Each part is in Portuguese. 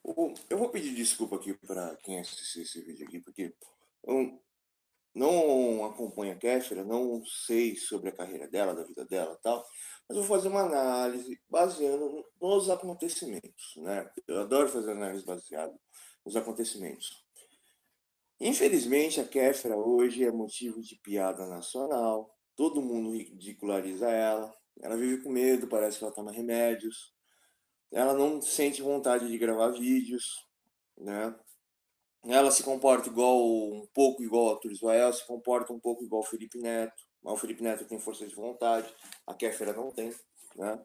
Eu vou pedir desculpa aqui para quem assistir esse vídeo aqui, porque eu não acompanho a Kéfera, não sei sobre a carreira dela, da vida dela e tal, mas eu vou fazer uma análise baseando nos acontecimentos, né? Eu adoro fazer análise baseada nos acontecimentos. Infelizmente, a Kéfera hoje é motivo de piada nacional, todo mundo ridiculariza ela, ela vive com medo, parece que ela toma remédios, ela não sente vontade de gravar vídeos, né? Ela se comporta um pouco igual ao Arthur Israel, se comporta um pouco igual ao Felipe Neto, mas o Felipe Neto tem força de vontade, a Kéfera não tem, né?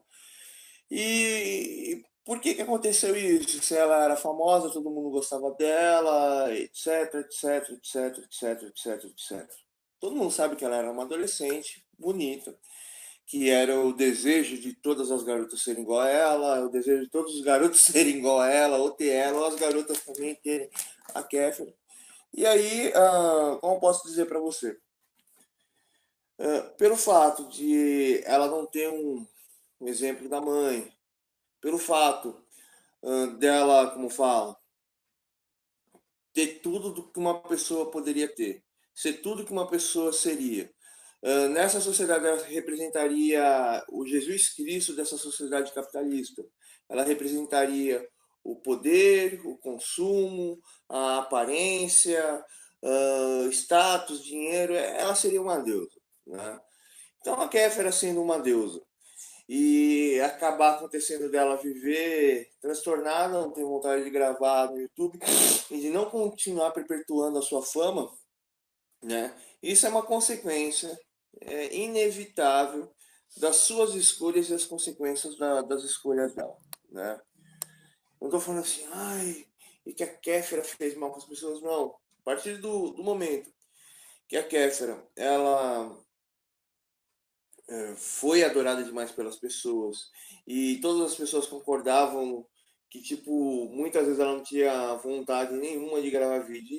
E por que que aconteceu isso? Se ela era famosa, todo mundo gostava dela, etc, etc, etc, etc, etc, etc. Todo mundo sabe que ela era uma adolescente bonita, que era o desejo de todas as garotas serem igual a ela, o desejo de todos os garotos serem igual a ela, ou ter ela, ou as garotas também terem a Kéfera. E aí, como posso dizer para você? Pelo fato de ela não ter um exemplo da mãe, pelo fato dela, como fala, ter tudo do que uma pessoa poderia ter, ser tudo que uma pessoa seria. Nessa sociedade, ela representaria o Jesus Cristo dessa sociedade capitalista. Ela representaria o poder, o consumo, a aparência, status, dinheiro. Ela seria uma deusa, né? Então a Kéfera sendo uma deusa e acabar acontecendo dela viver transtornada, não ter vontade de gravar no YouTube e de não continuar perpetuando a sua fama, né? Isso é uma consequência inevitável das suas escolhas e as consequências das escolhas dela, né? Não estou falando assim, ai, e que a Kéfera fez mal com as pessoas, não. A partir do momento que a Kéfera, ela foi adorada demais pelas pessoas e todas as pessoas concordavam que, tipo, muitas vezes ela não tinha vontade nenhuma de gravar vídeo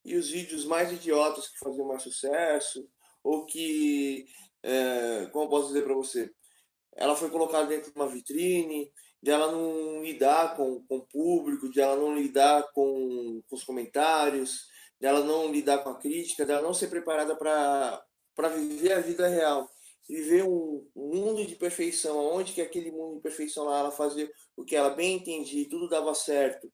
e os vídeos mais idiotas que faziam mais sucesso ou que, como posso dizer para você, ela foi colocada dentro de uma vitrine, de ela não lidar com o público, de ela não lidar com os comentários, de ela não lidar com a crítica, de ela não ser preparada para viver a vida real. Viver um mundo de perfeição, onde que aquele mundo de perfeição lá, ela fazia o que ela bem entendia, tudo dava certo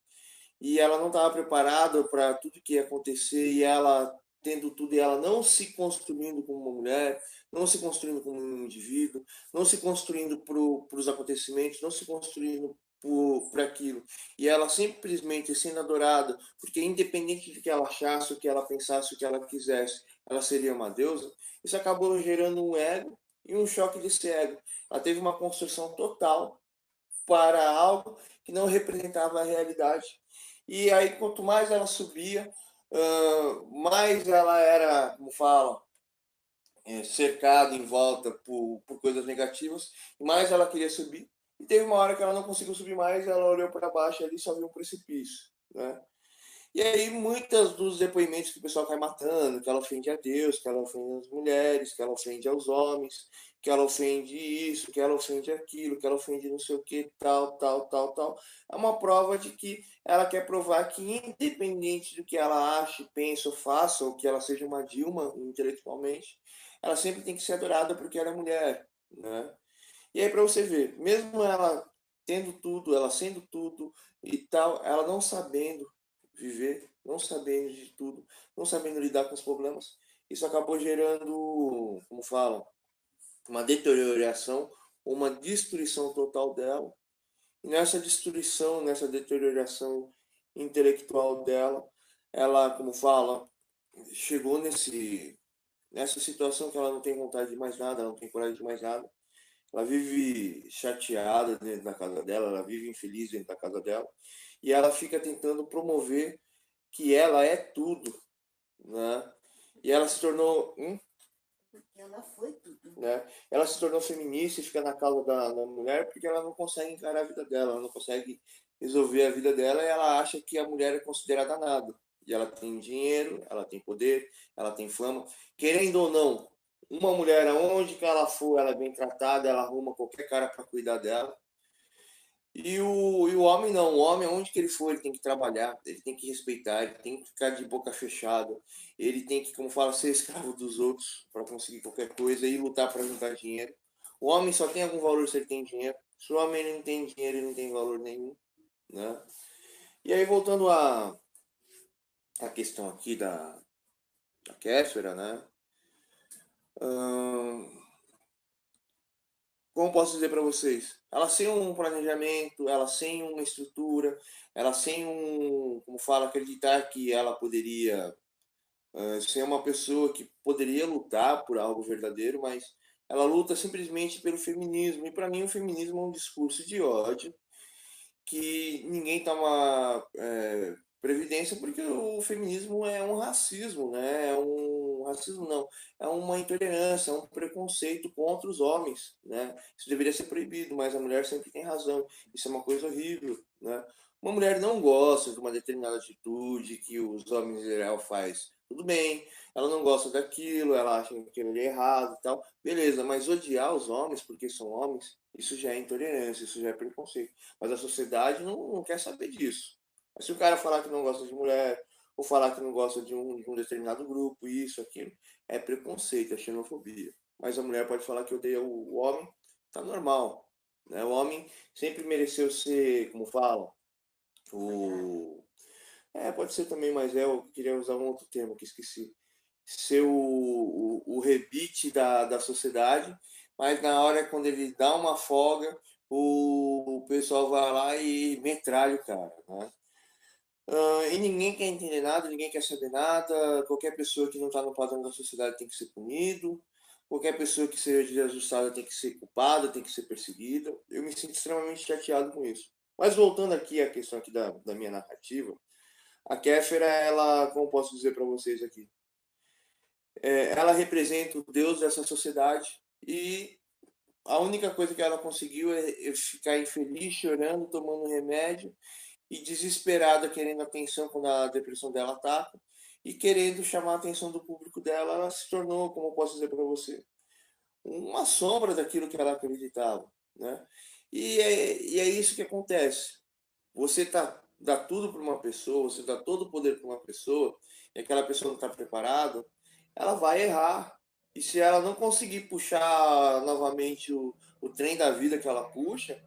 e ela não estava preparada para tudo que ia acontecer e ela tendo tudo e ela não se construindo como uma mulher, não se construindo como um indivíduo, não se construindo para os acontecimentos, não se construindo por aquilo. E ela simplesmente sendo adorada, porque independente do que ela achasse, o que ela pensasse, o que ela quisesse, ela seria uma deusa. Isso acabou gerando um ego e um choque desse ego. Ela teve uma construção total para algo que não representava a realidade. E aí, quanto mais ela subia, mais ela era, como fala, cercada em volta por coisas negativas, mais ela queria subir. E teve uma hora que ela não conseguiu subir mais, ela olhou para baixo ali e só viu um precipício, né? E aí, muitos dos depoimentos que o pessoal cai matando, que ela ofende a Deus, que ela ofende as mulheres, que ela ofende aos homens, que ela ofende isso, que ela ofende aquilo, que ela ofende não sei o que, tal, tal, tal, tal. É uma prova de que ela quer provar que, independente do que ela ache, pense ou faça, ou que ela seja uma Dilma intelectualmente, ela sempre tem que ser adorada porque ela é mulher, né? E aí, para você ver, mesmo ela tendo tudo, ela sendo tudo e tal, ela não sabendo viver, não sabendo de tudo, não sabendo lidar com os problemas, isso acabou gerando, como falam, uma deterioração, uma destruição total dela. E nessa destruição, nessa deterioração intelectual dela, ela, como fala, chegou nessa situação que ela não tem vontade de mais nada, ela não tem coragem de mais nada. Ela vive chateada dentro da casa dela, ela vive infeliz dentro da casa dela, e ela fica tentando promover que ela é tudo, né? E ela se tornou, ela foi tudo, né? Ela se tornou feminista e fica na causa da mulher porque ela não consegue encarar a vida dela, ela não consegue resolver a vida dela e ela acha que a mulher é considerada nada. E ela tem dinheiro, ela tem poder, ela tem fama. Querendo ou não, uma mulher, aonde que ela for, ela é bem tratada, ela arruma qualquer cara para cuidar dela. E o homem não, o homem, onde que ele for, ele tem que trabalhar, ele tem que respeitar, ele tem que ficar de boca fechada, ele tem que, como fala, ser escravo dos outros para conseguir qualquer coisa e lutar para juntar dinheiro. O homem só tem algum valor se ele tem dinheiro. Se o homem não tem dinheiro, ele não tem valor nenhum, né? E aí, voltando à questão aqui da Kéfera, né? Ahn, como posso dizer para vocês? Ela sem um planejamento, ela sem uma estrutura, ela sem como fala, acreditar que ela poderia ser uma pessoa que poderia lutar por algo verdadeiro, mas ela luta simplesmente pelo feminismo. E para mim o feminismo é um discurso de ódio que ninguém toma previdência, porque o feminismo é um racismo, né? É um racismo não, é uma intolerância, é um preconceito contra os homens, né? Isso deveria ser proibido, mas a mulher sempre tem razão. Isso é uma coisa horrível, né? Uma mulher não gosta de uma determinada atitude que os homens em geral faz, tudo bem. Ela não gosta daquilo, ela acha que aquilo é errado e tal, beleza. Mas odiar os homens porque são homens, isso já é intolerância, isso já é preconceito. Mas a sociedade não quer saber disso. Mas se o cara falar que não gosta de mulher, ou falar que não gosta de um determinado grupo, isso, aquilo, é preconceito, é xenofobia. Mas a mulher pode falar que odeia o homem, tá normal. Né? O homem sempre mereceu ser, como falam, o. Pode ser também, mas eu queria usar um outro termo que esqueci. Ser o rebite da sociedade, mas na hora quando ele dá uma folga, o pessoal vai lá e metralha o cara, né? E ninguém quer entender nada, ninguém quer saber nada. Qualquer pessoa que não está no padrão da sociedade tem que ser punido. Qualquer pessoa que seja desajustada tem que ser culpada, tem que ser perseguida. Eu me sinto extremamente chateado com isso. Mas voltando aqui à questão aqui da minha narrativa, a Kéfera, ela, como posso dizer para vocês aqui, ela representa o Deus dessa sociedade e a única coisa que ela conseguiu é ficar infeliz, chorando, tomando remédio e desesperada, querendo atenção quando a depressão dela ataca e querendo chamar a atenção do público dela, ela se tornou, como eu posso dizer para você, uma sombra daquilo que ela acreditava, né? E é isso que acontece. Você dá tudo para uma pessoa, você dá todo o poder para uma pessoa, e aquela pessoa não está preparada, ela vai errar. E se ela não conseguir puxar novamente o trem da vida que ela puxa,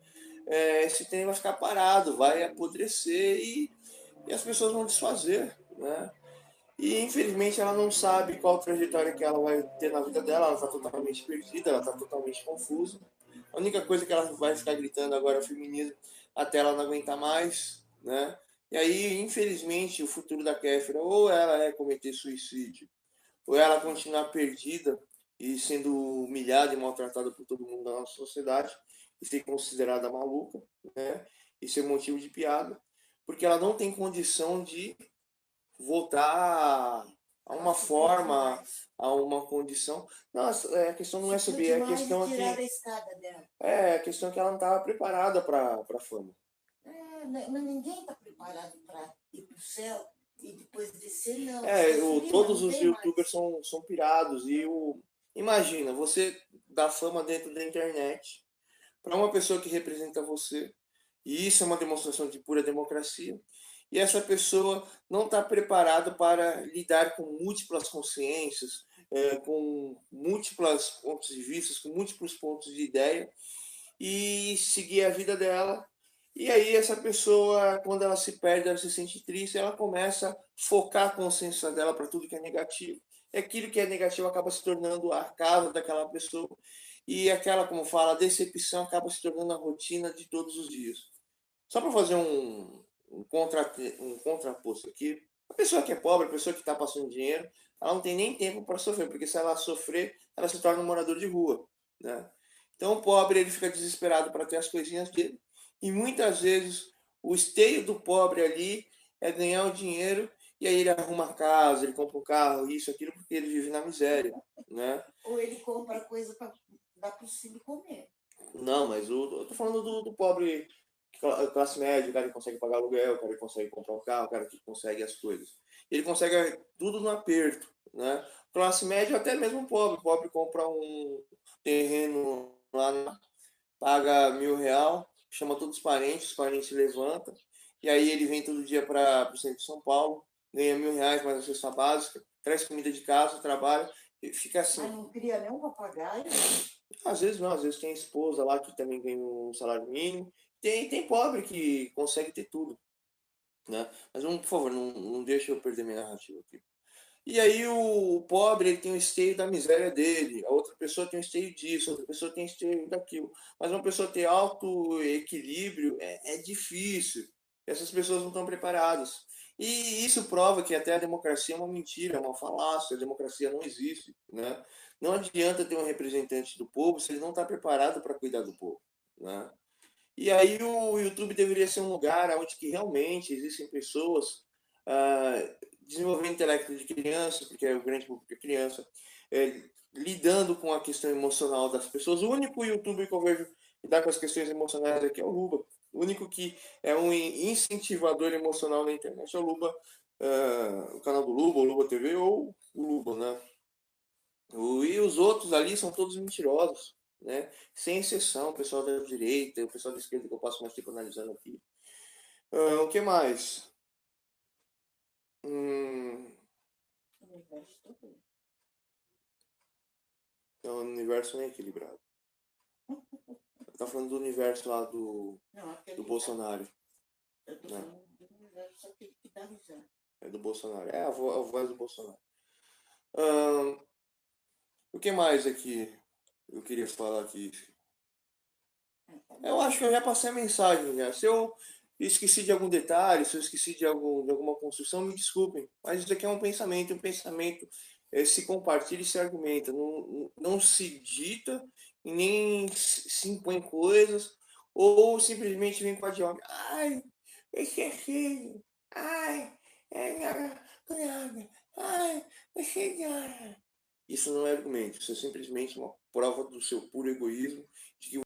esse trem vai ficar parado, vai apodrecer e as pessoas vão desfazer, né? E infelizmente ela não sabe qual trajetória que ela vai ter na vida dela, ela está totalmente perdida, ela está totalmente confusa. A única coisa que ela vai ficar gritando agora é o feminismo até ela não aguentar mais, né? E aí, infelizmente, o futuro da Kéfera, ou ela é cometer suicídio, ou ela continuar perdida e sendo humilhada e maltratada por todo mundo da nossa sociedade e ser considerada maluca, né? E ser motivo de piada, porque ela não tem condição de voltar a uma forma, a uma condição. Nossa, a questão não é subir, é a questão aqui. A questão é que ela não estava preparada para a fama. Ninguém está preparado para ir para o céu e depois descer, não. Todos os youtubers são pirados. Imagina, você dá fama dentro da internet para uma pessoa que representa você. E isso é uma demonstração de pura democracia. E essa pessoa não está preparada para lidar com múltiplas consciências, com múltiplos pontos de vista, com múltiplos pontos de ideia, e seguir a vida dela. E aí essa pessoa, quando ela se perde, ela se sente triste, ela começa a focar a consciência dela para tudo que é negativo. E aquilo que é negativo acaba se tornando a casa daquela pessoa. E aquela, como fala, decepção acaba se tornando a rotina de todos os dias. Só para fazer um contraposto aqui, a pessoa que é pobre, a pessoa que está passando dinheiro, ela não tem nem tempo para sofrer, porque se ela sofrer, ela se torna um morador de rua, né? Então o pobre ele fica desesperado para ter as coisinhas dele e muitas vezes o esteio do pobre ali é ganhar o dinheiro e aí ele arruma a casa, ele compra um carro, isso, aquilo, porque ele vive na miséria, né? Ou ele compra coisa para dar para o filho comer. Não, mas eu tô falando do pobre classe média, o cara que consegue pagar aluguel, o cara que consegue comprar um carro, o cara que consegue as coisas. Ele consegue tudo no aperto, né? Classe média, até mesmo pobre. O pobre compra um terreno lá, paga R$ 1.000, chama todos os parentes se levantam, e aí ele vem todo dia para o centro de São Paulo, ganha R$ 1.000 mais a cesta básica, traz comida de casa, trabalha, e fica assim. Mas não cria nem um papagaio? Às vezes não, às vezes tem a esposa lá que também ganha um salário mínimo, tem pobre que consegue ter tudo, né? Mas por favor, não deixa eu perder minha narrativa aqui. E aí o pobre ele tem o esteio da miséria dele, a outra pessoa tem o esteio disso, a outra pessoa tem o esteio daquilo. Mas uma pessoa ter alto equilíbrio é difícil. Essas pessoas não estão preparadas. E isso prova que até a democracia é uma mentira, é uma falácia, a democracia não existe, né? Não adianta ter um representante do povo se ele não está preparado para cuidar do povo, né? E aí o YouTube deveria ser um lugar onde que realmente existem pessoas desenvolvendo intelecto de criança, porque o grande público é criança, lidando com a questão emocional das pessoas. O único YouTube que eu vejo lidar com as questões emocionais aqui é o Luba. O único que é um incentivador emocional na internet é o Luba, o canal do Luba, o Luba TV ou o Luba, né? E os outros ali são todos mentirosos, né? Sem exceção, o pessoal da direita, o pessoal da esquerda que eu passo mais tempo analisando aqui. O que mais? É um universo nem equilibrado. Tá falando do universo lá do Bolsonaro. Eu tô falando do universo, só que dá risada. É do Bolsonaro. É a voz do Bolsonaro. O que mais aqui eu queria falar aqui? Eu acho que eu já passei a mensagem já. Se eu esqueci de algum detalhe, se eu esqueci de alguma construção, me desculpem. Mas isso aqui é um pensamento, e um pensamento se compartilha e se argumenta. Não se dita e nem se impõe coisas, ou simplesmente vem com a de homem. Ai, esqueci. Ai, ai, esqueci. Isso não é argumento, isso é simplesmente uma prova do seu puro egoísmo, de que